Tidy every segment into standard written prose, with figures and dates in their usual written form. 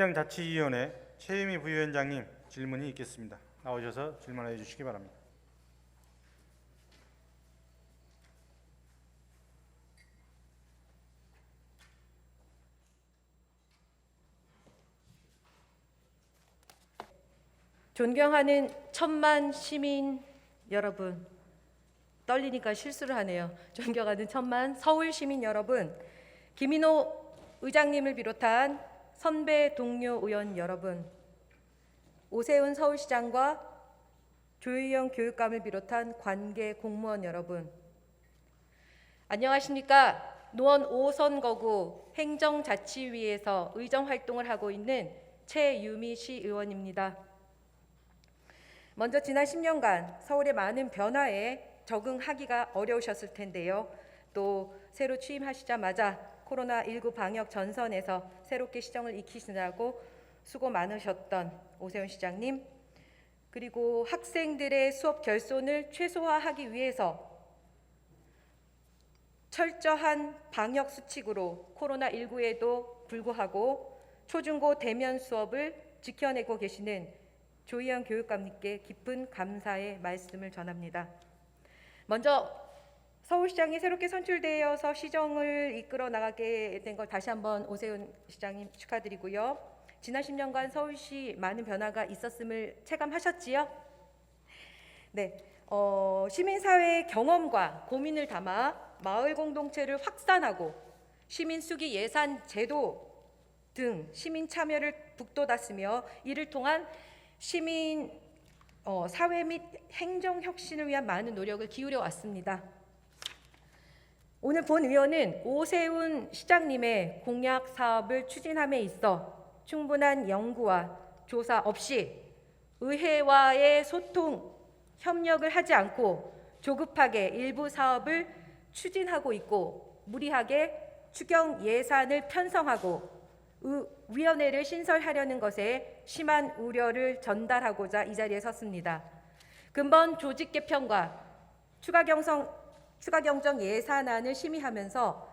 행정자치위원회 최유미 부위원장님 질문이 있겠습니다. 나오셔서 질문해 주시기 바랍니다. 존경하는 천만 시민 여러분, 떨리니까 실수를 하네요. 존경하는 천만 서울 시민 여러분, 김인호 의장님을 비롯한 선배 동료 의원 여러분, 오세훈 서울시장과 조희영 교육감을 비롯한 관계 공무원 여러분, 안녕하십니까? 노원 5선 거구 행정자치위에서 의정 활동을 하고 있는 최유미 시의원입니다. 먼저 지난 10년간 서울의 많은 변화에 적응하기가 어려우셨을 텐데요. 또 새로 취임하시자마자 코로나19 방역 전선에서 새롭게 시정을 익히시느라고 수고 많으셨던 오세훈 시장님, 그리고 학생들의 수업 결손을 최소화하기 위해서 철저한 방역 수칙으로 코로나19에도 불구하고 초중고 대면 수업을 지켜내고 계시는 조희영 교육감님께 깊은 감사의 말씀을 전합니다. 먼저 서울시장이 새롭게 선출되어서 시정을 이끌어 나가게 된 걸 다시 한번 오세훈 시장님 축하드리고요. 지난 10년간 서울시 많은 변화가 있었음을 체감하셨지요? 네, 시민사회의 경험과 고민을 담아 마을 공동체를 확산하고 시민 수기 예산 제도 등 시민 참여를 북돋았으며 이를 통한 시민 사회 및 행정 혁신을 위한 많은 노력을 기울여 왔습니다. 오늘 본 의원은 오세훈 시장님의 공약 사업을 추진함에 있어 충분한 연구와 조사 없이 의회와의 소통, 협력을 하지 않고 조급하게 일부 사업을 추진하고 있고 무리하게 추경 예산을 편성하고 위원회를 신설하려는 것에 심한 우려를 전달하고자 이 자리에 섰습니다. 근본 조직 개편과 추가 경정 예산안을 심의하면서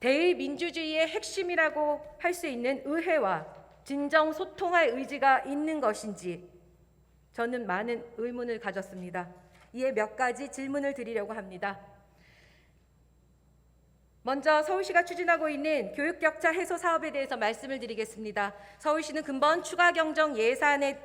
대의민주주의의 핵심이라고 할 수 있는 의회와 진정 소통할 의지가 있는 것인지 저는 많은 의문을 가졌습니다. 이에 몇 가지 질문을 드리려고 합니다. 먼저 서울시가 추진하고 있는 교육격차 해소 사업에 대해서 말씀을 드리겠습니다. 서울시는 근본 추가 경정 예산안에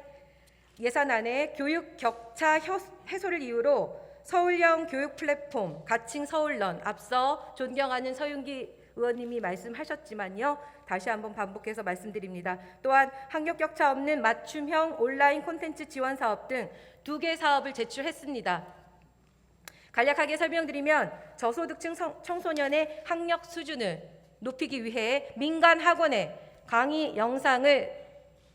교육격차 해소를 이유로 서울형 교육 플랫폼 가칭 서울런, 앞서 존경하는 서윤기 의원님이 말씀하셨지만요. 다시 한번 반복해서 말씀드립니다. 또한 학력격차 없는 맞춤형 온라인 콘텐츠 지원 사업 등 2개 사업을 제출했습니다. 간략하게 설명드리면 저소득층 청소년의 학력 수준을 높이기 위해 민간 학원에 강의 영상을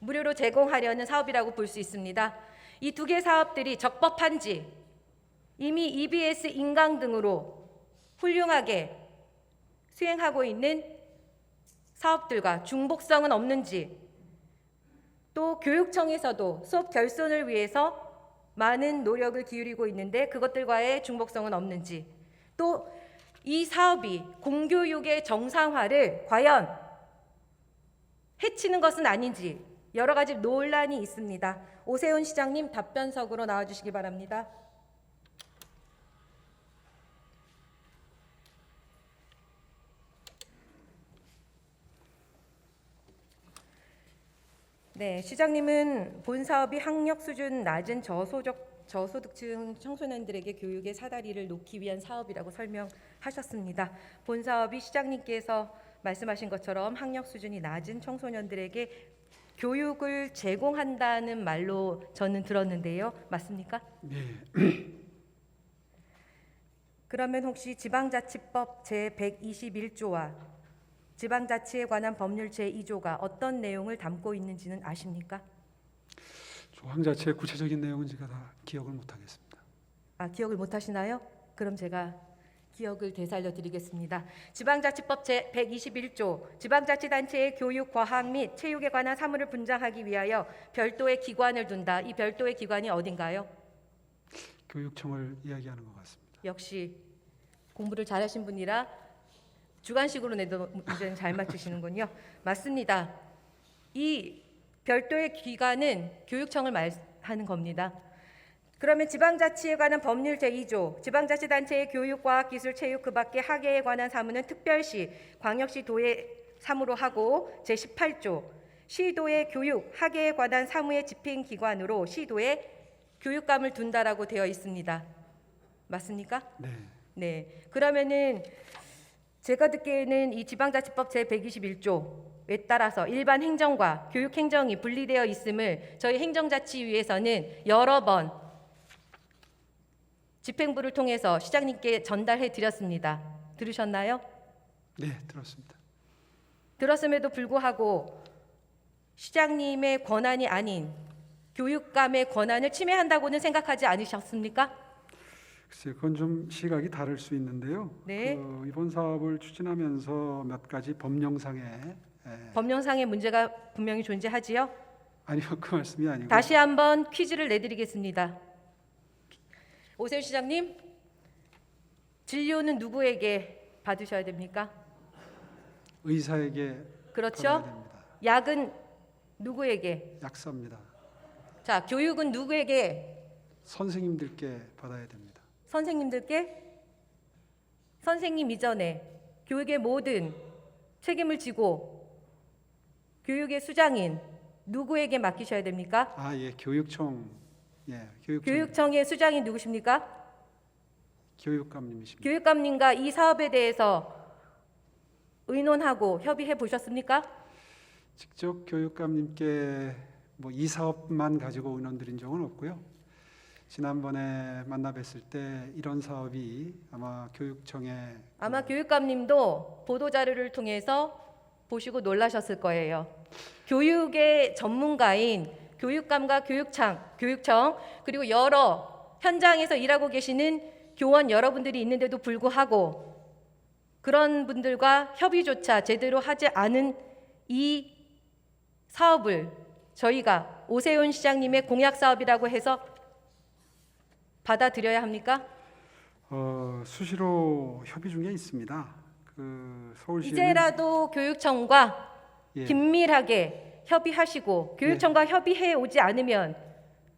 무료로 제공하려는 사업이라고 볼 수 있습니다. 이 2개 사업들이 적법한지, 이미 EBS 인강 등으로 훌륭하게 수행하고 있는 사업들과 중복성은 없는지, 또 교육청에서도 수업 결손을 위해서 많은 노력을 기울이고 있는데 그것들과의 중복성은 없는지, 또 이 사업이 공교육의 정상화를 과연 해치는 것은 아닌지 여러 가지 논란이 있습니다. 오세훈 시장님 답변석으로 나와주시기 바랍니다. 네, 시장님은 본 사업이 학력 수준 낮은 저소득층 청소년들에게 교육의 사다리를 놓기 위한 사업이라고 설명하셨습니다. 본 사업이 시장님께서 말씀하신 것처럼 학력 수준이 낮은 청소년들에게 교육을 제공한다는 말로 저는 들었는데요. 맞습니까? 네. 그러면 혹시 지방자치법 제121조와 지방자치에 관한 법률 제2조가 어떤 내용을 담고 있는지는 아십니까? 조항 자체의 구체적인 내용은 제가 다 기억을 못하겠습니다. 기억을 못하시나요? 그럼 제가 기억을 되살려 드리겠습니다. 지방자치법 제121조 지방자치단체의 교육, 과학 및 체육에 관한 사무를 분장하기 위하여 별도의 기관을 둔다. 이 별도의 기관이 어딘가요? 교육청을 이야기하는 것 같습니다. 역시 공부를 잘하신 분이라 주관식으로 내도 문제는 잘 맞추시는군요. 맞습니다. 이 별도의 기관은 교육청을 말하는 겁니다. 그러면 지방자치에 관한 법률 제2조, 지방자치단체의 교육, 과학, 기술, 체육 그 밖의 학예에 관한 사무는 특별시, 광역시, 도의 사무로 하고 제18조, 시도의 교육, 학예에 관한 사무의 집행기관으로 시도에 교육감을 둔다라고 되어 있습니다. 맞습니까? 네. 네. 그러면은 제가 듣기에는 이 지방자치법 제121조에 따라서 일반 행정과 교육 행정이 분리되어 있음을 저희 행정자치위에서는 여러 번 집행부를 통해서 시장님께 전달해 드렸습니다. 들으셨나요? 네, 들었습니다. 들었음에도 불구하고 시장님의 권한이 아닌 교육감의 권한을 침해한다고는 생각하지 않으셨습니까? 글쎄요, 그건 좀 시각이 다를 수 있는데요. 네. 이번 사업을 추진하면서 몇 가지 법령상의 법령상의 문제가 분명히 존재하지요. 아니요, 그 말씀이 아니고 다시 한번 퀴즈를 내드리겠습니다. 오세훈 시장님, 진료는 누구에게 받으셔야 됩니까? 의사에게 받아야 그렇죠? 됩니다. 약은 누구에게? 약사입니다. 자, 교육은 누구에게? 선생님들께 받아야 됩니다. 선생님들께? 선생님 이전에 교육의 모든 책임을 지고 교육의 수장인 누구에게 맡기셔야 됩니까? 아, 예, 교육청, 예, 교육청의 수장인 누구십니까? 교육감님이십니다. 교육감님과 이 사업에 대해서 의논하고 협의해 보셨습니까? 직접 교육감님께 뭐 이 사업만 가지고 의논드린 적은 없고요. 지난번에 만나 뵀을 때 이런 사업이 아마 교육청에 아마 교육감님도 보도자료를 통해서 보시고 놀라셨을 거예요. 교육의 전문가인 교육감과 교육청 그리고 여러 현장에서 일하고 계시는 교원 여러분들이 있는데도 불구하고 그런 분들과 협의조차 제대로 하지 않은 이 사업을 저희가 오세훈 시장님의 공약 사업이라고 해서 받아들여야 합니까? 수시로 협의 중에 있습니다. 그 서울시는 이제라도 교육청과 예, 긴밀하게 협의하시고 교육청과 협의해 오지 않으면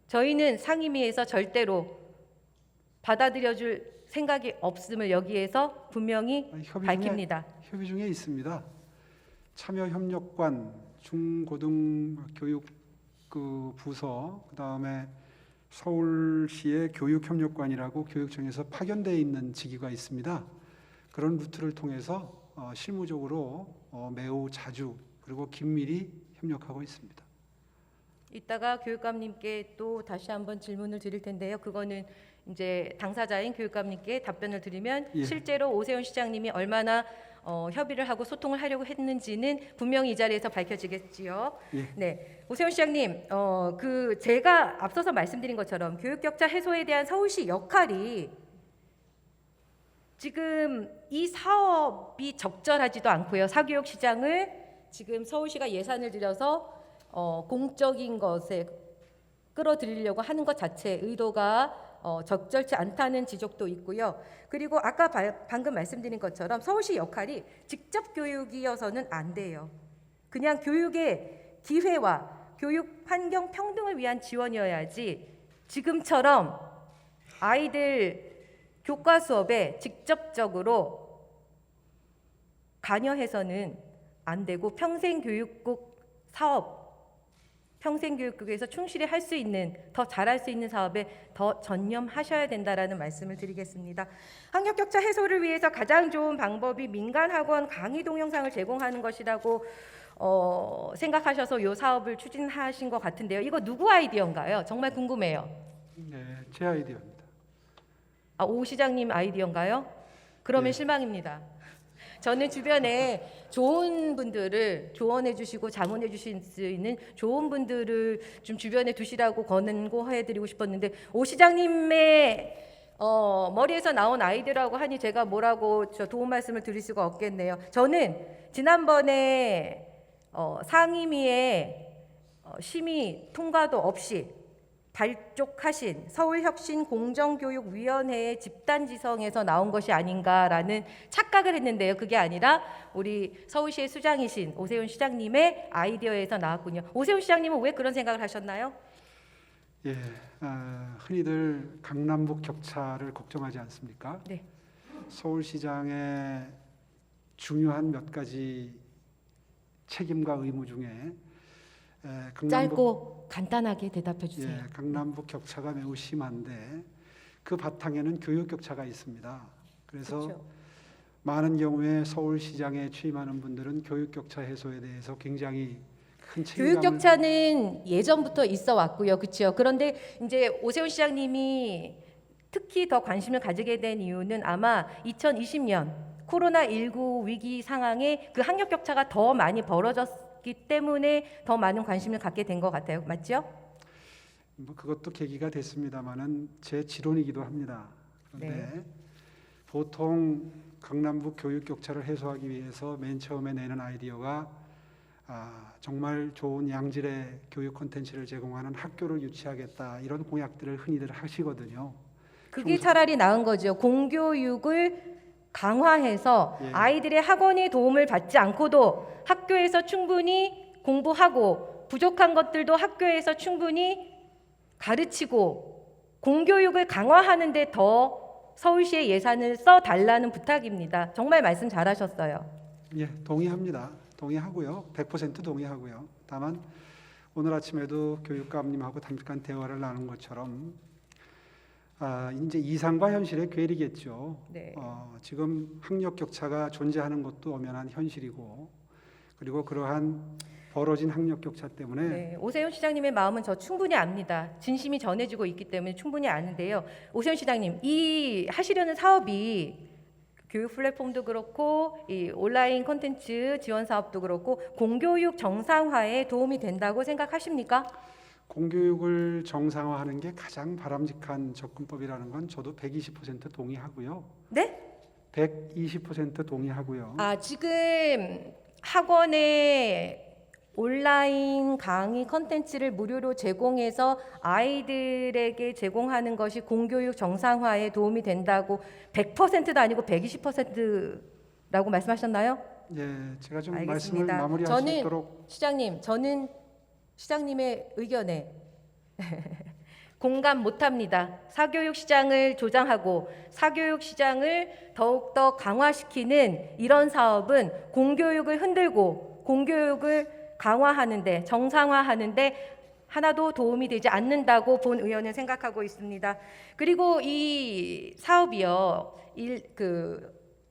저희는 상임위에서 절대로 받아들여줄 생각이 없음을 여기에서 분명히 밝힙니다. 협의 중에 있습니다. 참여협력관, 중고등교육 그 부서, 그다음에 서울시의 교육협력관이라고 교육청에서 파견되어 있는 직위가 있습니다. 그런 루트를 통해서 실무적으로 매우 자주 그리고 긴밀히 협력하고 있습니다. 이따가 교육감님께 또 다시 한번 질문을 드릴 텐데요. 그거는 이제 당사자인 교육감님께 답변을 드리면 예. 실제로 오세훈 시장님이 얼마나 협의를 하고 소통을 하려고 했는지는 분명히 이 자리에서 밝혀지겠지요. 예. 네, 오세훈 시장님, 그 제가 앞서서 말씀드린 것처럼 교육 격차 해소에 대한 서울시 역할이 지금 이 사업이 적절하지도 않고요. 사교육 시장을 지금 서울시가 예산을 들여서 공적인 것에 끌어들이려고 하는 것 자체 의도가 적절치 않다는 지적도 있고요. 그리고 아까 방금 말씀드린 것처럼 서울시 역할이 직접 교육이어서는 안 돼요. 그냥 교육의 기회와 교육 환경 평등을 위한 지원이어야지 지금처럼 아이들 교과 수업에 직접적으로 관여해서는 안 되고 평생교육국 사업 평생교육국에서 충실히 할 수 있는 더 잘할 수 있는 사업에 더 전념하셔야 된다라는 말씀을 드리겠습니다. 학력 격차 해소를 위해서 가장 좋은 방법이 민간학원 강의 동영상을 제공하는 것이라고 생각하셔서 이 사업을 추진하신 것 같은데요. 이거 누구 아이디어인가요? 정말 궁금해요. 네, 제 아이디어입니다. 아, 오 시장님 아이디어인가요? 그러면 네. 실망입니다. 저는 주변에 좋은 분들을 조언해 주시고 자문해 주실 수 있는 좋은 분들을 좀 주변에 두시라고 권고해 드리고 싶었는데 오 시장님의 머리에서 나온 아이디어라고 하니 제가 뭐라고 도움 말씀을 드릴 수가 없겠네요. 저는 지난번에 상임위에 심의 통과도 없이 발족하신 서울혁신공정교육위원회의 집단지성에서 나온 것이 아닌가라는 착각을 했는데요. 그게 아니라 우리 서울시의 수장이신 오세훈 시장님의 아이디어에서 나왔군요. 오세훈 시장님은 왜 그런 생각을 하셨나요? 예, 흔히들 강남북 격차를 걱정하지 않습니까? 네. 서울시장의 중요한 몇 가지 책임과 의무 중에 짧고 간단하게 대답해 주세요. 예, 강남북 격차가 매우 심한데 그 바탕에는 교육 격차가 있습니다. 그래서 그렇죠. 많은 경우에 서울시장에 취임하는 분들은 교육 격차 해소에 대해서 굉장히 큰 책임감을 교육 격차는 예전부터 있어 왔고요. 그렇죠. 그런데 이제 오세훈 시장님이 특히 더 관심을 가지게 된 이유는 아마 2020년 코로나19 위기 상황에 그 학력 격차가 더 많이 벌어졌기 때문에 더 많은 관심을 갖게 된 것 같아요. 맞죠? 뭐 그것도 계기가 됐습니다만은 제 지론이기도 합니다. 그런데 보통 강남북 교육 격차를 해소하기 위해서 맨 처음에 내는 아이디어가 정말 좋은 양질의 교육 콘텐츠를 제공하는 학교를 유치하겠다 이런 공약들을 흔히들 하시거든요. 그게 차라리 나은 거죠. 공교육을 강화해서 예. 아이들의 학원의 도움을 받지 않고도 학교에서 충분히 공부하고 부족한 것들도 학교에서 충분히 가르치고 공교육을 강화하는 데 더 서울시의 예산을 써달라는 부탁입니다. 정말 말씀 잘하셨어요. 예, 동의합니다. 동의하고요. 100% 동의하고요. 다만 오늘 아침에도 교육감님하고 잠깐 대화를 나눈 것처럼 이제 이상과 현실의 괴리겠죠. 네. 지금 학력 격차가 존재하는 것도 엄연한 현실이고 그리고 그러한 벌어진 학력 격차 때문에 네, 오세훈 시장님의 마음은 저 충분히 압니다. 진심이 전해지고 있기 때문에 충분히 아는데요. 오세훈 시장님, 이 하시려는 사업이 교육 플랫폼도 그렇고 이 온라인 콘텐츠 지원 사업도 그렇고 공교육 정상화에 도움이 된다고 생각하십니까? 공교육을 정상화하는 게 가장 바람직한 접근법이라는 건 저도 120% 동의하고요. 네? 120% 동의하고요. 지금 학원에 온라인 강의 컨텐츠를 무료로 제공해서 아이들에게 제공하는 것이 공교육 정상화에 도움이 된다고 100%도 아니고 120%라고 말씀하셨나요? 예, 제가 좀 알겠습니다. 말씀을 마무리할 수 있도록 시장님, 저는 시장님의 의견에 공감 못합니다. 사교육 시장을 조장하고 사교육 시장을 더욱더 강화시키는 이런 사업은 공교육을 흔들고 공교육을 강화하는데 정상화하는데 하나도 도움이 되지 않는다고 본 의원은 생각하고 있습니다. 그리고 이 사업이요,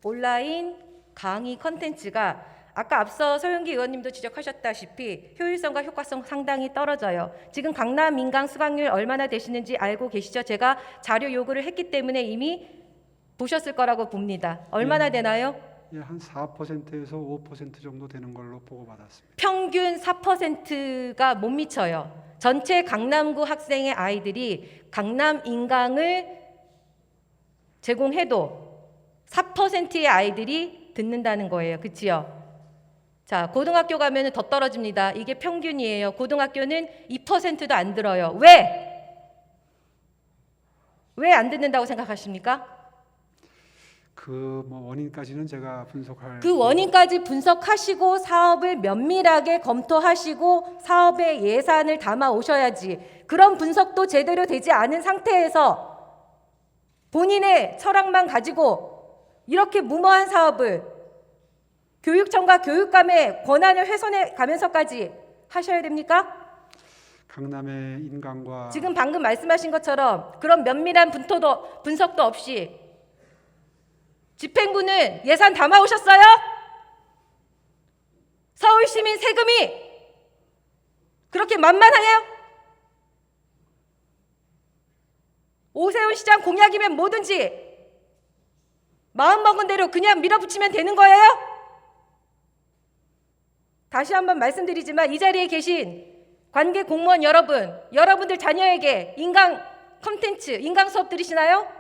온라인 강의 컨텐츠가 아까 앞서 서영기 의원님도 지적하셨다시피 효율성과 효과성 상당히 떨어져요. 지금 강남 인강 수강률 얼마나 되시는지 알고 계시죠? 제가 자료 요구를 했기 때문에 이미 보셨을 거라고 봅니다. 얼마나 되나요? 예, 한 4%에서 5% 정도 되는 걸로 보고받았습니다. 평균 4%가 못 미쳐요. 전체 강남구 학생의 아이들이 강남 인강을 제공해도 4%의 아이들이 듣는다는 거예요. 그치요? 자, 고등학교 가면 더 떨어집니다. 이게 평균이에요. 고등학교는 2%도 안 들어요. 왜? 왜 안 듣는다고 생각하십니까? 그 원인까지는 제가 분석할 그 원인까지 분석하시고 사업을 면밀하게 검토하시고 사업에 예산을 담아 오셔야지. 그런 분석도 제대로 되지 않은 상태에서 본인의 철학만 가지고 이렇게 무모한 사업을 교육청과 교육감의 권한을 훼손해 가면서까지 하셔야 됩니까? 강남의 인강과 지금 방금 말씀하신 것처럼 그런 면밀한 분석도 없이 집행부는 예산 담아 오셨어요? 서울시민 세금이 그렇게 만만해요? 오세훈 시장 공약이면 뭐든지 마음먹은 대로 그냥 밀어붙이면 되는 거예요? 다시 한번 말씀드리지만 이 자리에 계신 관계 공무원 여러분들 자녀에게 인강 콘텐츠, 인강 수업 들으시나요?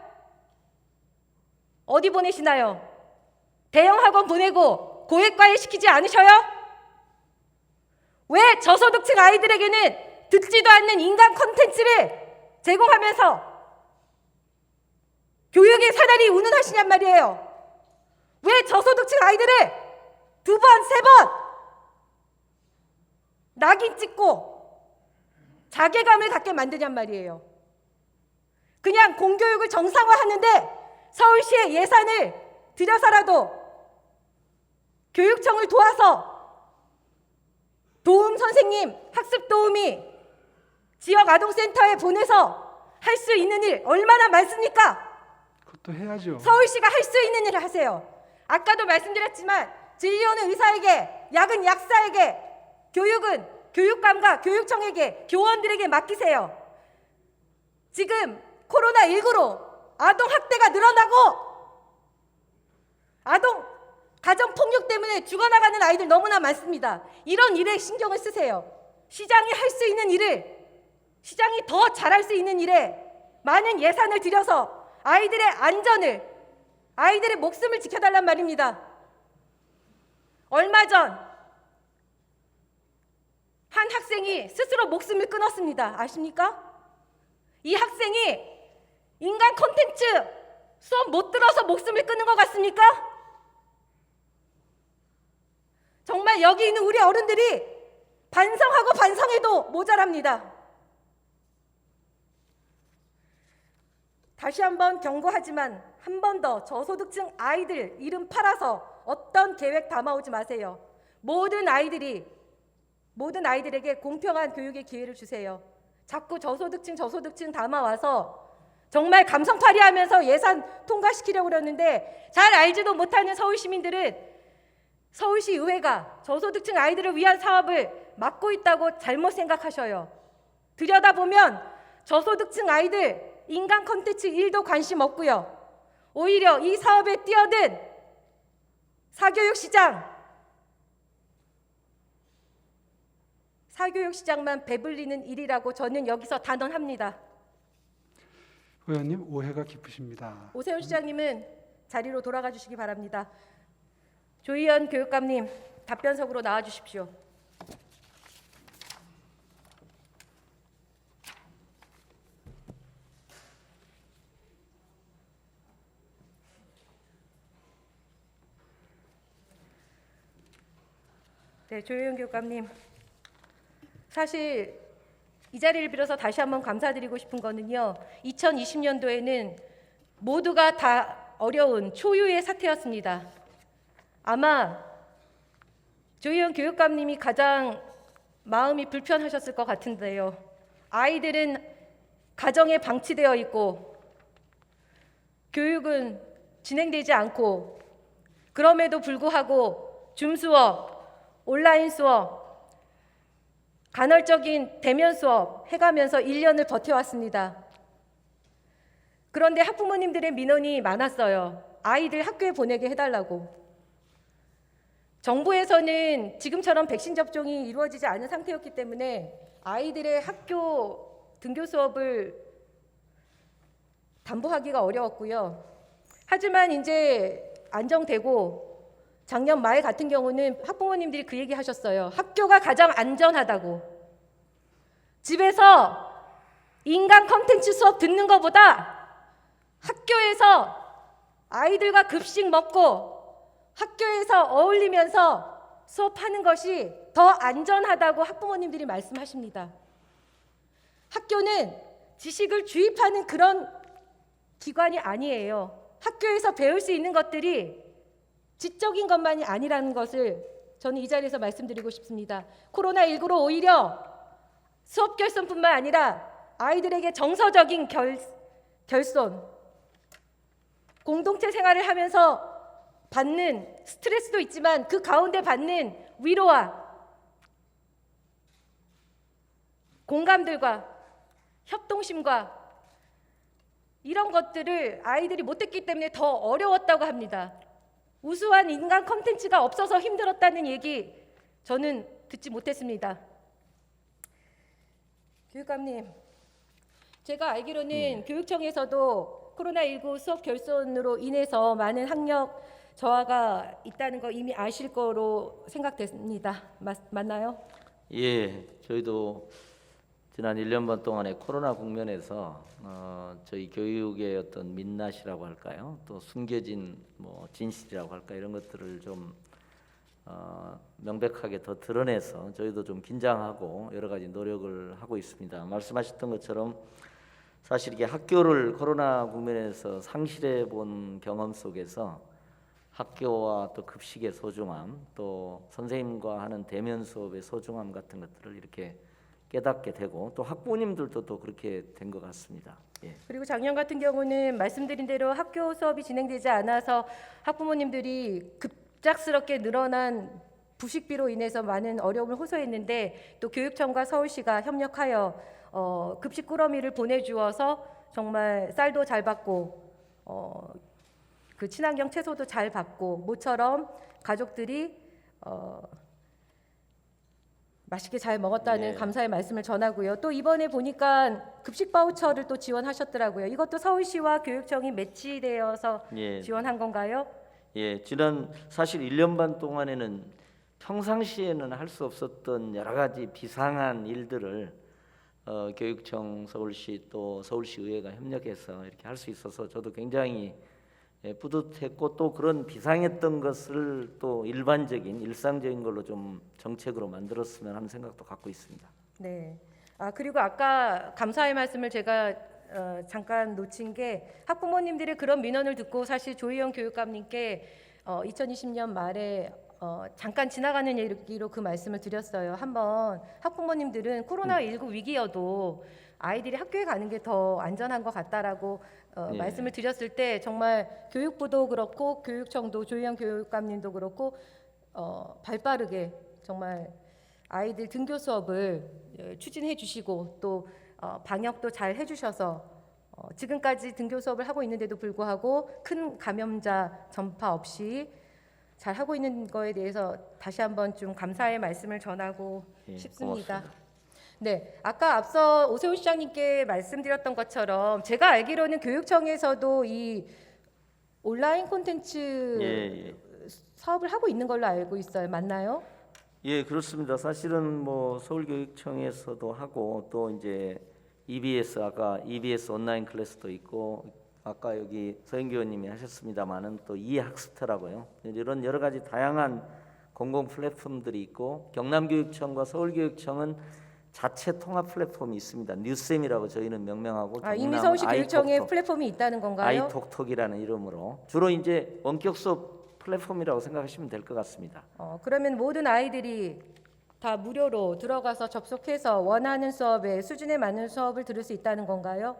어디 보내시나요? 대형 학원 보내고 고액과외 시키지 않으셔요? 왜 저소득층 아이들에게는 듣지도 않는 인강 콘텐츠를 제공하면서 교육의 사다리 운운하시냔 말이에요. 왜 저소득층 아이들을 2번, 3번 낙인 찍고 자괴감을 갖게 만드냔 말이에요. 그냥 공교육을 정상화하는데 서울시의 예산을 들여서라도 교육청을 도와서 도움 선생님, 학습 도우미 지역 아동센터에 보내서 할 수 있는 일 얼마나 많습니까? 그것도 해야죠. 서울시가 할 수 있는 일을 하세요. 아까도 말씀드렸지만 진료는 의사에게, 약은 약사에게, 교육은 교육감과 교육청에게, 교원들에게 맡기세요. 지금 코로나19로 아동학대가 늘어나고 가정폭력 때문에 죽어나가는 아이들 너무나 많습니다. 이런 일에 신경을 쓰세요. 시장이 할 수 있는 일을, 시장이 더 잘할 수 있는 일에 많은 예산을 들여서 아이들의 안전을, 아이들의 목숨을 지켜달란 말입니다. 얼마 전 한 학생이 스스로 목숨을 끊었습니다. 아십니까? 이 학생이 인간 콘텐츠 수업 못 들어서 목숨을 끊는 것 같습니까? 정말 여기 있는 우리 어른들이 반성하고 반성해도 모자랍니다. 다시 한번 경고하지만 한 번 더 저소득층 아이들 이름 팔아서 어떤 계획 담아오지 마세요. 모든 아이들에게 공평한 교육의 기회를 주세요. 자꾸 저소득층 담아와서 정말 감성팔이하면서 예산 통과시키려고 그러는데 잘 알지도 못하는 서울 시민들은 서울시 의회가 저소득층 아이들을 위한 사업을 맡고 있다고 잘못 생각하셔요. 들여다보면 저소득층 아이들 인간 콘텐츠 1도 관심 없고요. 오히려 이 사업에 뛰어든 사교육시장만 배불리는 일이라고 저는 여기서 단언합니다. 의원님 오해가 깊으십니다. 오세훈 시장님은 자리로 돌아가 주시기 바랍니다. 조희연 교육감님 답변석으로 나와 주십시오. 네, 조희연 교육감님. 사실 이 자리를 빌어서 다시 한번 감사드리고 싶은 거는요. 2020년도에는 모두가 다 어려운 초유의 사태였습니다. 아마 조희연 교육감님이 가장 마음이 불편하셨을 것 같은데요. 아이들은 가정에 방치되어 있고 교육은 진행되지 않고 그럼에도 불구하고 줌 수업, 온라인 수업, 간헐적인 대면 수업 해가면서 1년을 버텨왔습니다. 그런데 학부모님들의 민원이 많았어요. 아이들 학교에 보내게 해달라고. 정부에서는 지금처럼 백신 접종이 이루어지지 않은 상태였기 때문에 아이들의 학교 등교 수업을 담보하기가 어려웠고요. 하지만 이제 안정되고 작년 말 같은 경우는 학부모님들이 그 얘기 하셨어요. 학교가 가장 안전하다고. 집에서 인간 콘텐츠 수업 듣는 것보다 학교에서 아이들과 급식 먹고 학교에서 어울리면서 수업하는 것이 더 안전하다고 학부모님들이 말씀하십니다. 학교는 지식을 주입하는 그런 기관이 아니에요. 학교에서 배울 수 있는 것들이 지적인 것만이 아니라는 것을 저는 이 자리에서 말씀드리고 싶습니다. 코로나19로 오히려 수업 결손뿐만 아니라 아이들에게 정서적인 결손, 공동체 생활을 하면서 받는 스트레스도 있지만 그 가운데 받는 위로와 공감들과 협동심과 이런 것들을 아이들이 못했기 때문에 더 어려웠다고 합니다. 우수한 인간 콘텐츠가 없어서 힘들었다는 얘기 저는 듣지 못했습니다. 교육감님, 제가 알기로는 교육청에서도 코로나19 수업 결손으로 인해서 많은 학력 저하가 있다는 거 이미 아실 거로 생각됩니다. 맞나요? 예, 저희도 지난 1년 반 동안의 코로나 국면에서 저희 교육의 어떤 민낯이라고 할까요? 또 숨겨진 뭐 진실이라고 할까 이런 것들을 좀 명백하게 더 드러내서 저희도 좀 긴장하고 여러 가지 노력을 하고 있습니다. 말씀하셨던 것처럼 사실 이게 학교를 코로나 국면에서 상실해 본 경험 속에서 학교와 또 급식의 소중함, 또 선생님과 하는 대면 수업의 소중함 같은 것들을 이렇게 깨닫게 되고 또 학부모님들도 또 그렇게 된 것 같습니다. 예. 그리고 작년 같은 경우는 말씀드린 대로 학교 수업이 진행되지 않아서 학부모님들이 급작스럽게 늘어난 부식비로 인해서 많은 어려움을 호소했는데 또 교육청과 서울시가 협력하여 급식 꾸러미를 보내주어서 정말 쌀도 잘 받고 그 친환경 채소도 잘 받고 모처럼 가족들이 맛있게 잘 먹었다는 네. 감사의 말씀을 전하고요. 또 이번에 보니까 급식 바우처를 또 지원하셨더라고요. 이것도 서울시와 교육청이 매치되어서 예. 지원한 건가요? 예, 지난 사실 1년 반 동안에는 평상시에는 할 수 없었던 여러 가지 비상한 일들을 교육청, 서울시 또 서울시 의회가 협력해서 이렇게 할 수 있어서 저도 굉장히 뿌듯했고 또 그런 비상했던 것을 또 일반적인 일상적인 걸로 좀 정책으로 만들었으면 하는 생각도 갖고 있습니다. 네. 그리고 아까 감사의 말씀을 제가 잠깐 놓친 게 학부모님들의 그런 민원을 듣고 사실 조희영 교육감님께 2020년 말에 잠깐 지나가는 얘기로 그 말씀을 드렸어요. 한번 학부모님들은 코로나19 위기여도 아이들이 학교에 가는 게 더 안전한 것 같다라고 예. 말씀을 드렸을 때 정말 교육부도 그렇고 교육청도 조희영 교육감님도 그렇고 발빠르게 정말 아이들 등교 수업을 추진해 주시고 또 방역도 잘 해주셔서 지금까지 등교 수업을 하고 있는데도 불구하고 큰 감염자 전파 없이 잘 하고 있는 거에 대해서 다시 한번 좀 감사의 말씀을 전하고 예, 싶습니다. 고맙습니다. 네, 아까 앞서 오세훈 시장님께 말씀드렸던 것처럼 제가 알기로는 교육청에서도 이 온라인 콘텐츠 예. 사업을 하고 있는 걸로 알고 있어요. 맞나요? 예, 그렇습니다. 사실은 뭐 서울교육청에서도 하고 또 이제 EBS 아까 EBS 온라인 클래스도 있고 아까 여기 서영교 의원님이 하셨습니다만은 또 이학스터라고요. 이런 여러 가지 다양한 공공 플랫폼들이 있고 경남교육청과 서울교육청은 자체 통합 플랫폼이 있습니다. 뉴쌤이라고 저희는 명명하고 이미 서울시 교육청에 아이톡톡, 플랫폼이 있다는 건가요? 아이톡톡이라는 이름으로 주로 이제 원격 수업 플랫폼이라고 생각하시면 될 것 같습니다. 그러면 모든 아이들이 다 무료로 들어가서 접속해서 원하는 수업에 수준에 맞는 수업을 들을 수 있다는 건가요?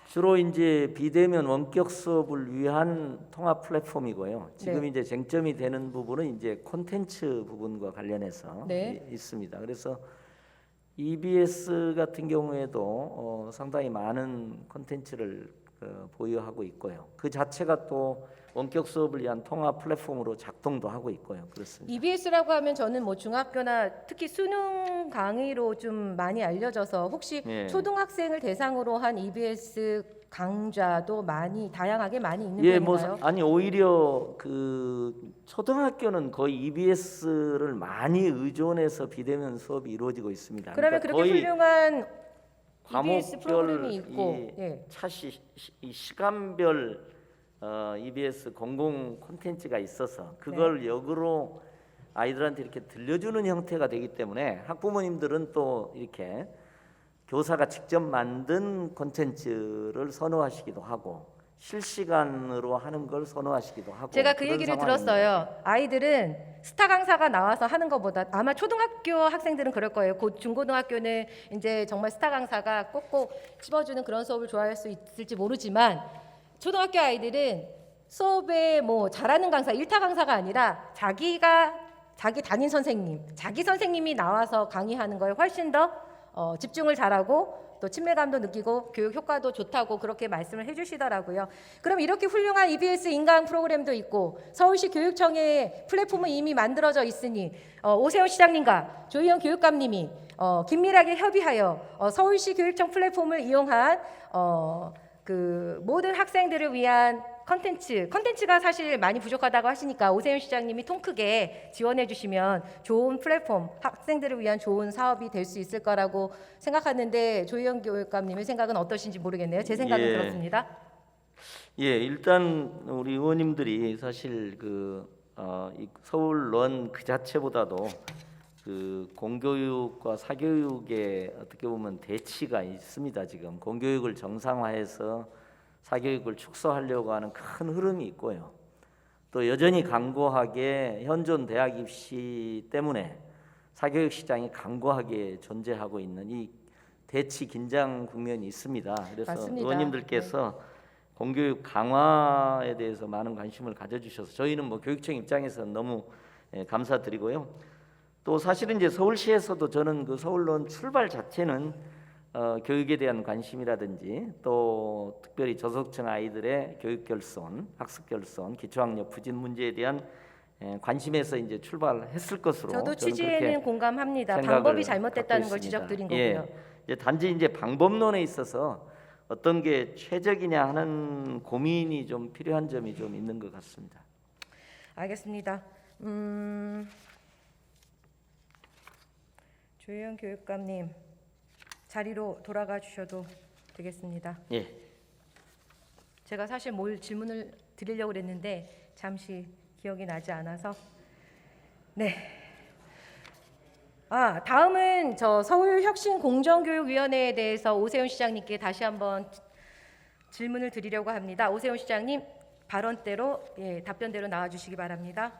주로 이제 비대면 원격 수업을 위한 통합 플랫폼이고요. 지금 네. 이제 쟁점이 되는 부분은 이제 콘텐츠 부분과 관련해서 네. 있습니다. 그래서 EBS 같은 경우에도 상당히 많은 콘텐츠를 보유하고 있고요. 그 자체가 또 원격 수업을 위한 통합 플랫폼으로 작동도 하고 있고요. 그렇습니다. EBS라고 하면 저는 뭐 중학교나 특히 수능 강의로 좀 많이 알려져서 혹시 예. 초등학생을 대상으로 한 EBS 강좌도 많이 다양하게 많이 있는 예, 뭐 편인가요? 아니 오히려 그 초등학교는 거의 EBS를 많이 의존해서 비대면 수업이 이루어지고 있습니다. 그러면 그러니까 그렇게 거의 훌륭한 EBS 과목별 프로그램이 있고 예. 이 시간별 EBS 공공 콘텐츠가 있어서 그걸 역으로 아이들한테 이렇게 들려주는 형태가 되기 때문에 학부모님들은 또 이렇게 교사가 직접 만든 콘텐츠를 선호하시기도 하고 실시간으로 하는 걸 선호하시기도 하고 제가 그 그런 얘기를 상황입니다. 들었어요. 아이들은 스타 강사가 나와서 하는 것보다 아마 초등학교 학생들은 그럴 거예요. 곧 중고등학교는 이제 정말 스타 강사가 꼭꼭 찝어주는 그런 수업을 좋아할 수 있을지 모르지만 초등학교 아이들은 수업에 뭐 잘하는 강사, 일타 강사가 아니라 자기 담임 선생님, 자기 선생님이 나와서 강의하는 거에 훨씬 더 집중을 잘하고 또 친밀감도 느끼고 교육 효과도 좋다고 그렇게 말씀을 해주시더라고요. 그럼 이렇게 훌륭한 EBS 인강 프로그램도 있고 서울시 교육청의 플랫폼은 이미 만들어져 있으니 오세훈 시장님과 조희영 교육감님이 긴밀하게 협의하여 서울시 교육청 플랫폼을 이용한 그 모든 학생들을 위한 컨텐츠가 사실 많이 부족하다고 하시니까 오세훈 시장님이 통 크게 지원해 주시면 좋은 플랫폼, 학생들을 위한 좋은 사업이 될 수 있을 거라고 생각하는데 조희연 교육감님의 생각은 어떠신지 모르겠네요. 제 생각은 예. 그렇습니다. 예, 일단 우리 의원님들이 사실 이 서울론 그 자체보다도 그 공교육과 사교육에 어떻게 보면 대치가 있습니다. 지금 공교육을 정상화해서 사교육을 축소하려고 하는 큰 흐름이 있고요. 또 여전히 강고하게 현존 대학 입시 때문에 사교육 시장이 강고하게 존재하고 있는 이 대치 긴장 국면이 있습니다. 그래서 맞습니다. 의원님들께서 공교육 강화에 대해서 많은 관심을 가져주셔서 저희는 뭐 교육청 입장에서 너무 감사드리고요. 또 사실은 이제 서울시에서도 저는 그 서울론 출발 자체는 교육에 대한 관심이라든지 또 특별히 저소득층 아이들의 교육 결손, 학습 결손, 기초학력 부진 문제에 대한 관심에서 이제 출발했을 것으로 저도 저는 취지에는 그렇게 공감합니다. 생각을 방법이 잘못됐다는 갖고 걸 있습니다. 지적드린 예. 거고요. 이제 단지 이제 방법론에 있어서 어떤 게 최적이냐 하는 고민이 좀 필요한 점이 좀 있는 것 같습니다. 알겠습니다. 조혜연 교육감님 자리로 돌아가 주셔도 되겠습니다. 예. 제가 사실 뭘 질문을 드리려고 그랬는데 잠시 기억이 나지 않아서 네. 다음은 저 서울혁신공정교육위원회에 대해서 오세훈 시장님께 다시 한번 질문을 드리려고 합니다. 오세훈 시장님 발언대로 답변대로 나와주시기 바랍니다.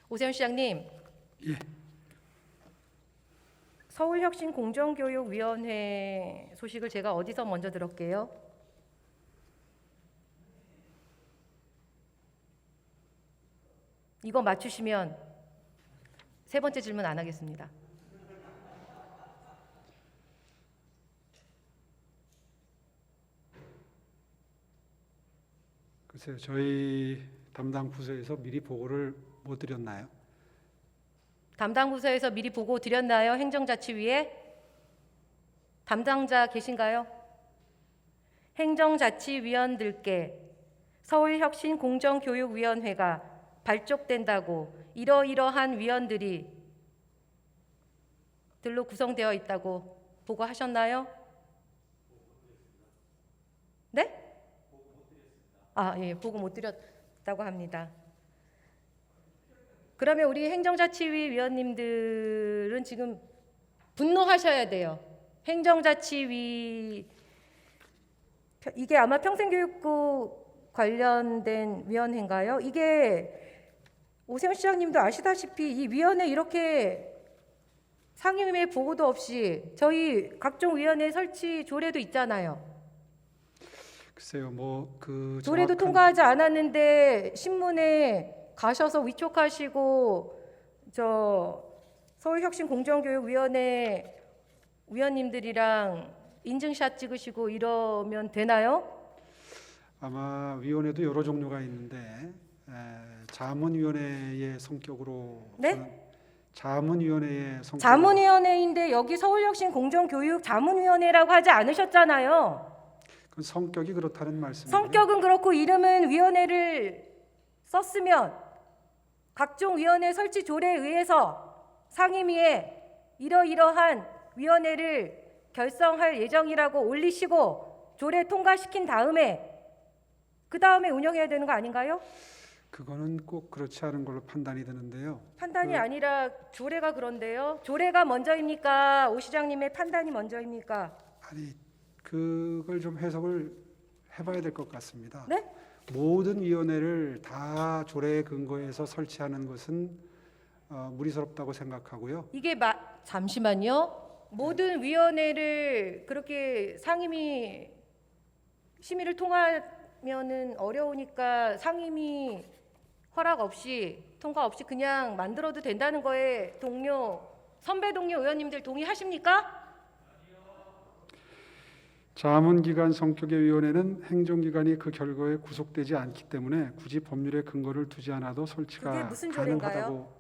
오세훈 시장님. 예. 서울혁신공정교육위원회 소식을 제가 어디서 먼저 들었게요? 이거 맞추시면 세 번째 질문 안 하겠습니다. 글쎄요, 저희 담당 부서에서 미리 보고를 못 드렸나요? 담당 부서에서 미리 보고 드렸나요? 행정자치위에 담당자 계신가요? 행정자치위원들께 서울혁신공정교육위원회가 발족된다고 이러이러한 위원들이 들로 구성되어 있다고 보고하셨나요? 네? 예, 보고 못 드렸다고 합니다. 그러면 우리 행정자치위 위원님들은 지금 분노하셔야 돼요. 행정자치위 이게 아마 평생교육부 관련된 위원회인가요? 이게 오세훈 시장님도 아시다시피 이 위원회 이렇게 상임위의 보고도 없이 저희 각종 위원회 설치 조례도 있잖아요. 글쎄요, 뭐그 조례도 통과하지 않았는데 신문에 가셔서 위촉하시고 저 서울혁신공정교육위원회 위원님들이랑 인증샷 찍으시고 이러면 되나요? 아마 위원회도 여러 종류가 있는데 자문위원회의 성격으로 네? 저는 자문위원회의 성격으로 자문위원회인데 여기 서울혁신공정교육 자문위원회라고 하지 않으셨잖아요. 그 성격이 그렇다는 말씀이에요. 성격은 그렇고 이름은 위원회를 썼으면 각종 위원회 설치 조례에 의해서 상임위에 이러이러한 위원회를 결성할 예정이라고 올리시고 조례 통과시킨 다음에 그 다음에 운영해야 되는 거 아닌가요? 그거는 꼭 그렇지 않은 걸로 판단이 되는데요. 판단이 아니라 조례가 그런데요. 조례가 먼저입니까? 오 시장님의 판단이 먼저입니까? 아니 그걸 좀 해석을 해봐야 될 것 같습니다. 네? 모든 위원회를 다 조례에 근거해서 설치하는 것은 무리스럽다고 생각하고요. 이게 잠시만요. 모든 위원회를 그렇게 상임위 심의를 통하면은 어려우니까 상임위 허락 없이 통과 없이 그냥 만들어도 된다는 거에 선배 동료 의원님들 동의하십니까? 자문기관 성격의 위원회는 행정기관이 그 결과에 구속되지 않기 때문에 굳이 법률에 근거를 두지 않아도 설치가 그게 무슨 조례인가요? 가능하다고.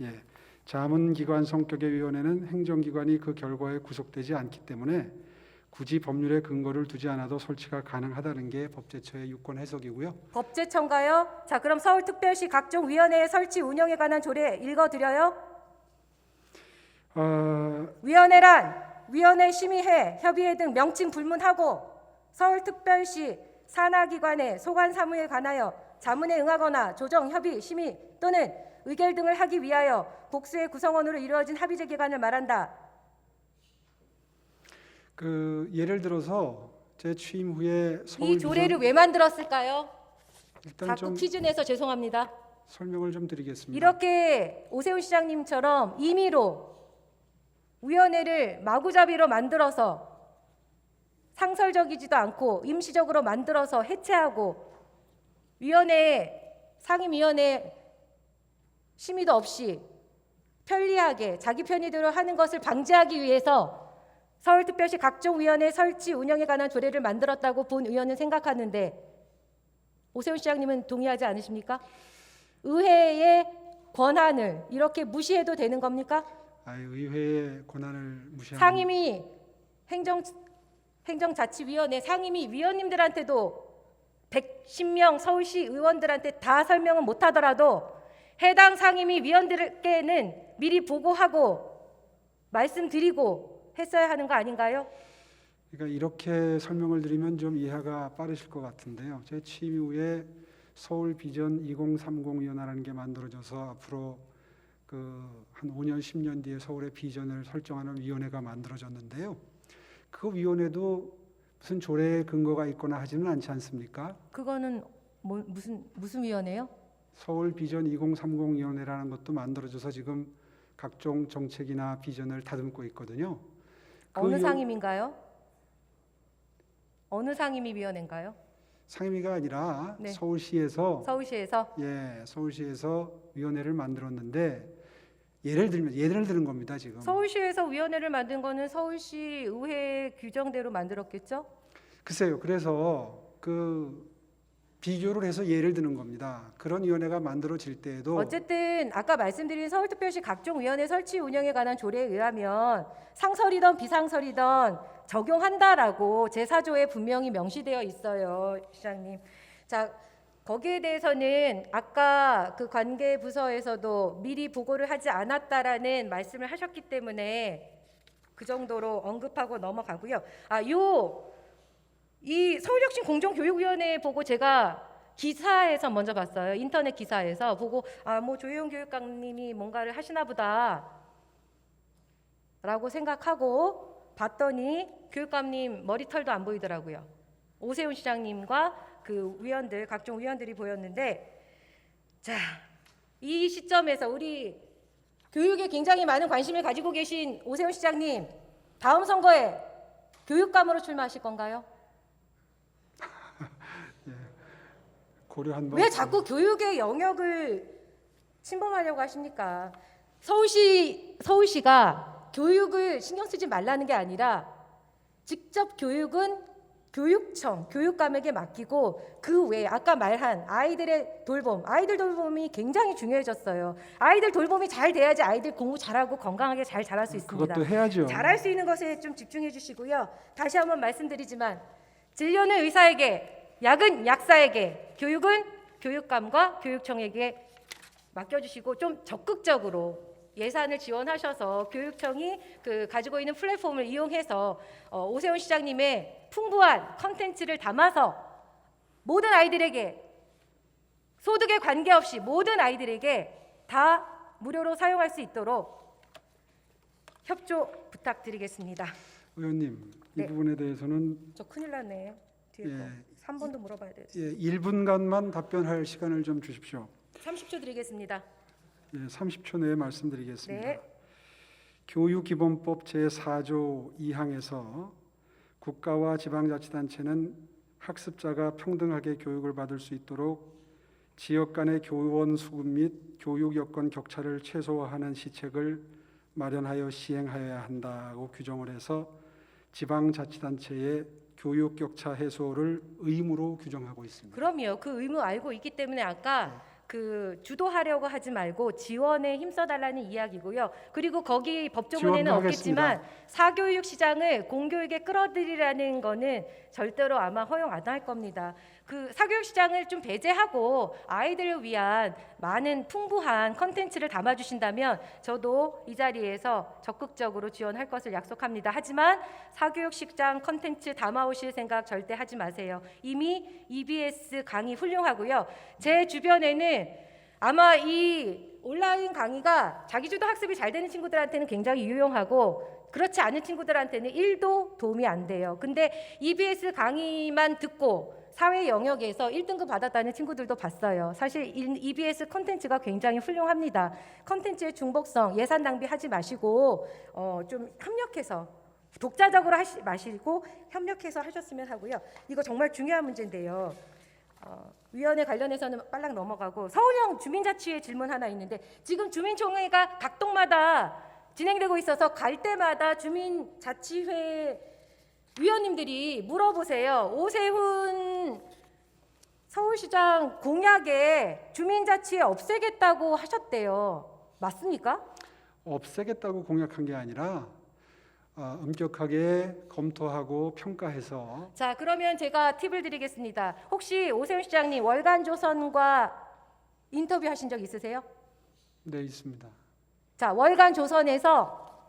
예, 자문기관 성격의 위원회는 행정기관이 그 결과에 구속되지 않기 때문에 굳이 법률에 근거를 두지 않아도 설치가 가능하다는 게 법제처의 유권 해석이고요. 법제처인가요? 자, 그럼 서울특별시 각종 위원회 설치 운영에 관한 조례 읽어드려요. 위원회란 위원회, 심의회, 협의회 등 명칭 불문하고 서울특별시 산하기관의 소관 사무에 관하여 자문에 응하거나 조정, 협의, 심의 또는 의결 등을 하기 위하여 복수의 구성원으로 이루어진 합의제 기관을 말한다. 예를 들어서 제 취임 후에 서울 이 조례를 왜 만들었을까요? 일단 자꾸 좀 퀴즈 내서 죄송합니다. 설명을 좀 드리겠습니다. 이렇게 오세훈 시장님처럼 임의로 위원회를 마구잡이로 만들어서 상설적이지도 않고 임시적으로 만들어서 해체하고 위원회, 상임위원회 심의도 없이 편리하게 자기 편의대로 하는 것을 방지하기 위해서 서울특별시 각종 위원회 설치 운영에 관한 조례를 만들었다고 본 의원은 생각하는데 오세훈 시장님은 동의하지 않으십니까? 의회의 권한을 이렇게 무시해도 되는 겁니까? 의회의 권한을 무시하는 상임위 행정자치위원회 상임위 위원님들한테도 110명 서울시 의원들한테 다 설명은 못하더라도 해당 상임위 위원들께는 미리 보고하고 말씀드리고 했어야 하는 거 아닌가요? 그러니까 이렇게 설명을 드리면 좀 이해가 빠르실 것 같은데요. 제 취임 이후에 서울 비전 2030위원회라는 게 만들어져서 앞으로 한 5년, 10년 뒤에 서울의 비전을 설정하는 위원회가 만들어졌는데요. 그 위원회도 무슨 조례에 근거가 있거나 하지는 않지 않습니까? 그거는 무슨 위원회요? 서울 비전 2030위원회라는 것도 만들어져서 지금 각종 정책이나 비전을 다듬고 있거든요. 어느 상임인가요? 어느 상임위 위원회인가요? 상임위가 아니라 네. 서울시에서 서울시에서 위원회를 만들었는데 예를 드는 겁니다, 지금. 서울시에서 위원회를 만든 거는 서울시 의회 규정대로 만들었겠죠? 글쎄요. 그래서 비교를 해서 예를 드는 겁니다. 그런 위원회가 만들어질 때에도 어쨌든 아까 말씀드린 서울특별시 각종 위원회 설치 운영에 관한 조례에 의하면 상설이든 비상설이든 적용한다라고 제4조에 분명히 명시되어 있어요, 시장님. 자, 거기에 대해서는 아까 그 관계 부서에서도 미리 보고를 하지 않았다라는 말씀을 하셨기 때문에 그 정도로 언급하고 넘어가고요. 이 서울혁신 공정교육위원회 보고 제가 기사에서 먼저 봤어요. 인터넷 기사에서 보고 조혜영 교육감님이 뭔가를 하시나 보다 라고 생각하고 봤더니 교육감님 머리털도 안 보이더라고요. 오세훈 시장님과 그 위원들, 각종 위원들이 보였는데, 자, 이 시점에서 우리 교육에 굉장히 많은 관심을 가지고 계신 오세훈 시장님, 다음 선거에 교육감으로 출마하실 건가요? 고려 한번. 왜 자꾸 교육의 영역을 침범하려고 하십니까? 서울시가 교육을 신경 쓰지 말라는 게 아니라 직접 교육은 교육청, 교육감에게 맡기고 그 외에 아까 말한 아이들 돌봄이 굉장히 중요해졌어요. 아이들 돌봄이 잘 돼야지 아이들 공부 잘하고 건강하게 잘 자랄 수 있습니다. 그것도 해야죠. 잘할 수 있는 것에 좀 집중해 주시고요. 다시 한번 말씀드리지만 진료는 의사에게, 약은 약사에게, 교육은 교육감과 교육청에게 맡겨주시고 좀 적극적으로 예산을 지원하셔서 교육청이 가지고 있는 플랫폼을 이용해서 오세훈 시장님의 풍부한 컨텐츠를 담아서 모든 아이들에게 소득에 관계없이 모든 아이들에게 다 무료로 사용할 수 있도록 협조 부탁드리겠습니다. 의원님, 이 네. 부분에 대해서는 저 큰일 났네. 뒤에 거. 3번도 물어봐야 돼. 1분간만 답변할 시간을 좀 주십시오. 30초 드리겠습니다. 30초 내에 말씀드리겠습니다. 네. 교육기본법 제4조 2항에서 국가와 지방자치단체는 학습자가 평등하게 교육을 받을 수 있도록 지역 간의 교원 수급 및 교육 여건 격차를 최소화하는 시책을 마련하여 시행하여야 한다고 규정을 해서 지방자치단체의 교육 격차 해소를 의무로 규정하고 있습니다. 그럼요. 그 의무 알고 있기 때문에 아까 주도하려고 하지 말고 지원에 힘써달라는 이야기고요. 그리고 거기 법조문에는 지원도 없겠지만 사교육 시장을 공교육에 끌어들이라는 거는 절대로 아마 허용 안 할 겁니다. 사교육 시장을 좀 배제하고 아이들을 위한 많은 풍부한 컨텐츠를 담아주신다면 저도 이 자리에서 적극적으로 지원할 것을 약속합니다. 하지만 사교육 시장 컨텐츠 담아오실 생각 절대 하지 마세요. 이미 EBS 강의 훌륭하고요. 제 주변에는 아마 이 온라인 강의가 자기주도 학습이 잘 되는 친구들한테는 굉장히 유용하고 그렇지 않은 친구들한테는 1도 도움이 안 돼요. 근데 EBS 강의만 듣고 사회 영역에서 1등급 받았다는 친구들도 봤어요. 사실 EBS 컨텐츠가 굉장히 훌륭합니다. 컨텐츠의 중복성, 예산 낭비하지 마시고 좀 협력해서 독자적으로 하지 마시고 협력해서 하셨으면 하고요. 이거 정말 중요한 문제인데요. 위원회 관련해서는 빨랑 넘어가고 서울형 주민자치회 질문 하나 있는데 지금 주민총회가 각 동마다 진행되고 있어서 갈 때마다 주민자치회 위원님들이 물어보세요. 오세훈 서울시장 공약에 주민자치회 없애겠다고 하셨대요. 맞습니까? 없애겠다고 공약한 게 아니라 엄격하게 검토하고 평가해서. 자, 그러면 제가 팁을 드리겠습니다. 혹시 오세훈 시장님 월간조선과 인터뷰 하신 적 있으세요? 네, 있습니다. 자, 월간조선에서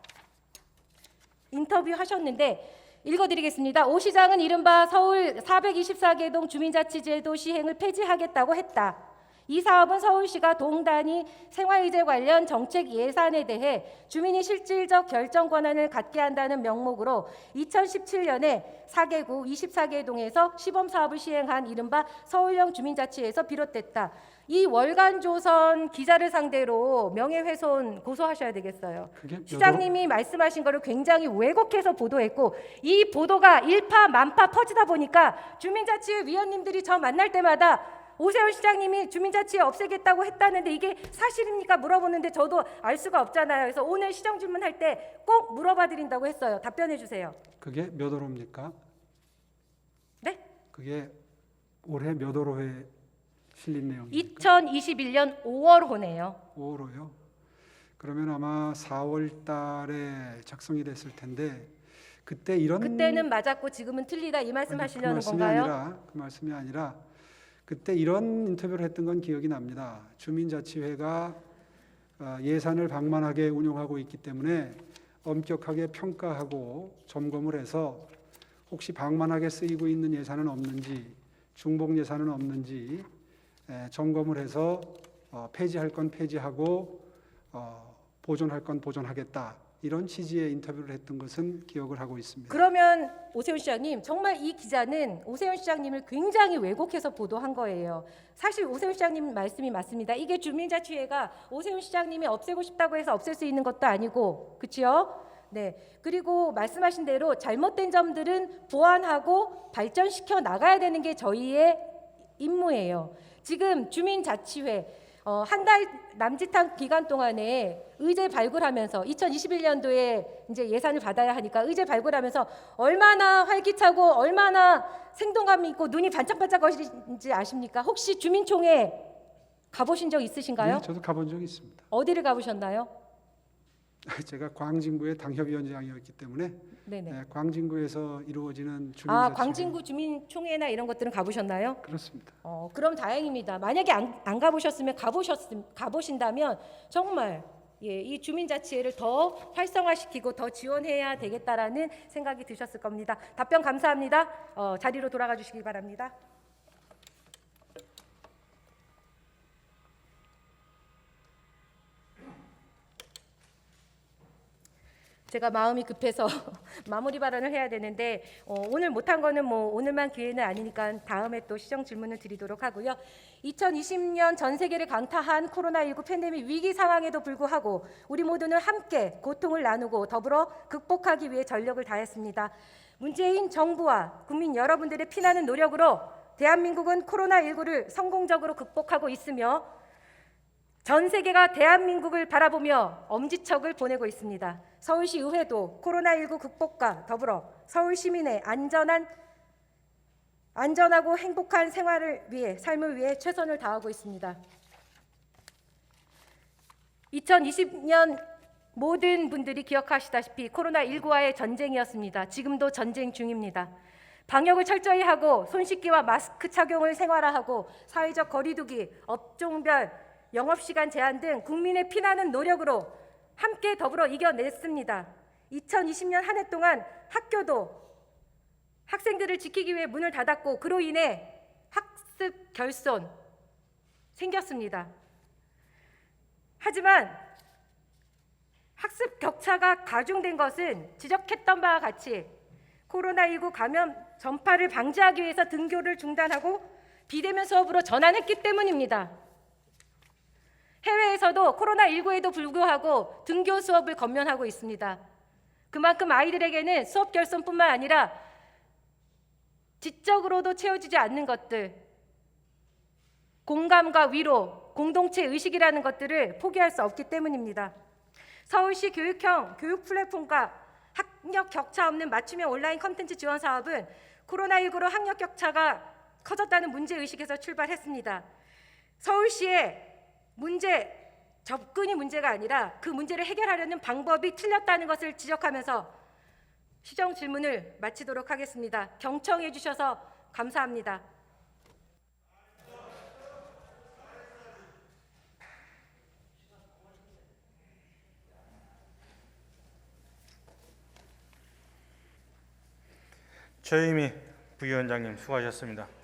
인터뷰 하셨는데 읽어드리겠습니다. 오 시장은 이른바 서울 424개동 주민자치제도 시행을 폐지하겠다고 했다. 이 사업은 서울시가 동단위 생활의제 관련 정책 예산에 대해 주민이 실질적 결정 권한을 갖게 한다는 명목으로 2017년에 4개구 24개 동에서 시범 사업을 시행한 이른바 서울형 주민자치에서 비롯됐다. 이 월간조선 기자를 상대로 명예훼손 고소하셔야 되겠어요. 시장님이 말씀하신 거를 굉장히 왜곡해서 보도했고 이 보도가 일파만파 퍼지다 보니까 주민자치회 위원님들이 저 만날 때마다 오세훈 시장님이 주민자치회 없애겠다고 했다는데 이게 사실입니까? 물어보는데 저도 알 수가 없잖아요. 그래서 오늘 시정 질문할 때 꼭 물어봐 드린다고 했어요. 답변해 주세요. 그게 몇 호로입니까? 네? 그게 올해 몇 호로에 실린 내용입니까? 2021년 5월호네요. 5호로요. 그러면 아마 4월 달에 작성이 됐을 텐데 그때는 맞았고 지금은 틀리다 이 말씀 하시려는 건가요? 그 말씀이 아니라 그때 이런 인터뷰를 했던 건 기억이 납니다. 주민자치회가 예산을 방만하게 운용하고 있기 때문에 엄격하게 평가하고 점검을 해서 혹시 방만하게 쓰이고 있는 예산은 없는지 중복 예산은 없는지 점검을 해서 폐지할 건 폐지하고 보존할 건 보존하겠다. 이런 취지의 인터뷰를 했던 것은 기억을 하고 있습니다. 그러면 오세훈 시장님 정말 이 기자는 오세훈 시장님을 굉장히 왜곡해서 보도한 거예요. 사실 오세훈 시장님 말씀이 맞습니다. 이게 주민자치회가 오세훈 시장님이 없애고 싶다고 해서 없앨 수 있는 것도 아니고 그렇죠? 네. 그리고 말씀하신 대로 잘못된 점들은 보완하고 발전시켜 나가야 되는 게 저희의 임무예요. 지금 주민자치회 한 달 남짓한 기간 동안에 의제 발굴하면서 2021년도에 이제 예산을 받아야 하니까 의제 발굴하면서 얼마나 활기차고 얼마나 생동감 있고 눈이 반짝반짝 거리는지 아십니까? 혹시 주민총회 가보신 적 있으신가요? 네, 저도 가본 적이 있습니다. 어디를 가보셨나요? 제가 광진구의 당협위원장이었기 때문에 네네. 광진구에서 이루어지는 주민자치회. 광진구 주민총회나 이런 것들은 가보셨나요? 그렇습니다. 그럼 다행입니다. 만약에 안 가보셨으면 가보신다면 정말 이 주민자치회를 더 활성화시키고 더 지원해야 되겠다라는 생각이 드셨을 겁니다. 답변 감사합니다. 자리로 돌아가 주시기 바랍니다. 제가 마음이 급해서 마무리 발언을 해야 되는데 오늘 못한 거는 뭐 오늘만 기회는 아니니까 다음에 또 시정 질문을 드리도록 하고요. 2020년 전 세계를 강타한 코로나19 팬데믹 위기 상황에도 불구하고 우리 모두는 함께 고통을 나누고 더불어 극복하기 위해 전력을 다했습니다. 문재인 정부와 국민 여러분들의 피나는 노력으로 대한민국은 코로나19를 성공적으로 극복하고 있으며 전 세계가 대한민국을 바라보며 엄지척을 보내고 있습니다. 서울시 의회도 코로나19 극복과 더불어 서울 시민의 안전하고 행복한 생활을 위해 삶을 위해 최선을 다하고 있습니다. 2020년 모든 분들이 기억하시다시피 코로나19와의 전쟁이었습니다. 지금도 전쟁 중입니다. 방역을 철저히 하고 손 씻기와 마스크 착용을 생활화하고 사회적 거리두기, 업종별 영업시간 제한 등 국민의 피나는 노력으로 함께 더불어 이겨냈습니다. 2020년 한 해 동안 학교도 학생들을 지키기 위해 문을 닫았고 그로 인해 학습 결손 생겼습니다. 하지만 학습 격차가 가중된 것은 지적했던 바와 같이 코로나19 감염 전파를 방지하기 위해서 등교를 중단하고 비대면 수업으로 전환했기 때문입니다. 해외에서도 코로나19에도 불구하고 등교 수업을 권면하고 있습니다. 그만큼 아이들에게는 수업 결손뿐만 아니라 지적으로도 채워지지 않는 것들, 공감과 위로, 공동체 의식이라는 것들을 포기할 수 없기 때문입니다. 서울시 교육형 교육 플랫폼과 학력 격차 없는 맞춤형 온라인 콘텐츠 지원 사업은 코로나19로 학력 격차가 커졌다는 문제의식에서 출발했습니다. 서울시의 접근이 문제가 아니라 그 문제를 해결하려는 방법이 틀렸다는 것을 지적하면서 시정 질문을 마치도록 하겠습니다. 경청해 주셔서 감사합니다. 최유미 부위원장님 수고하셨습니다.